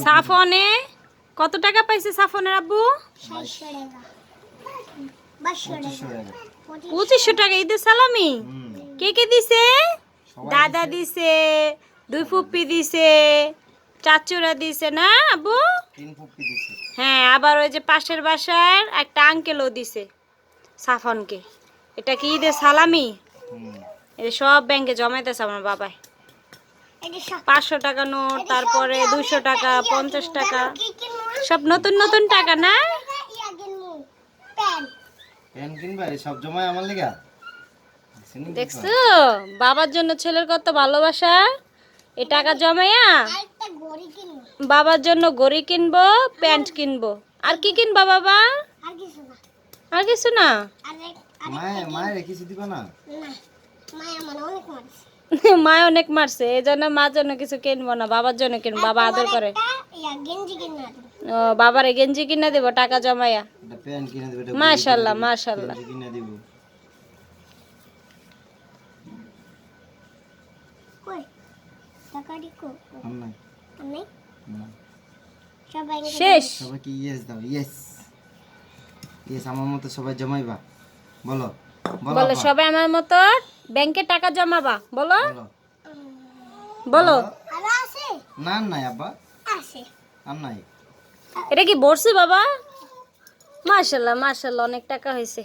সাফনে কত টাকা পাইছে সাফনের আব্বু? 2500 টাকা ঈদের সালামি। কে কে দিছে? দাদা দিছে, দুই ফুপ্পি দিছে, চাচুরা দিছে না আব্বু? হ্যাঁ, আবার ওই যে পাশের বাসার একটা আঙ্কেলও দিছে সাফনকে। এটা কি ঈদের সালামি? এটা সব ব্যাংকে জমাইতেছে আমার বাবাই। 500 টাকা নোট, তারপরে 200 টাকা, 50 টাকা, সব নতুন নতুন টাকা না? দেখছো বাবার জন্য ছেলের কত ভালোবাসা। এই টাকা জমাইয়া বাবার জন্য ঘড়ি কিনবো, প্যান্ট কিনবো। আর কি কিনবা বাবা? আর কিছু না। মায় অনেক মারছে, এই জন্য মার জন্য কিছু কিনবো না, বাবার জন্য কিনবো। বাবা আদর করে। ও, বাবারে গেঞ্জি কিনা দিব টাকা জমাইয়া। মাশাআল্লাহ মাশাআল্লাহ। শেষ। সবাইকে ইয়েস দাও। ইয়েস ইয়েস, আমার মতো সবাই জমাইবা। বলো বলো সবাই আমার মতো ব্যাংকে টাকা জমাবা। বলো বলো। না নাই আব্বা, আর নাই। এটা কি বলছি বাবা? মাশাআল্লাহ মাশাআল্লাহ, অনেক টাকা হয়েছে।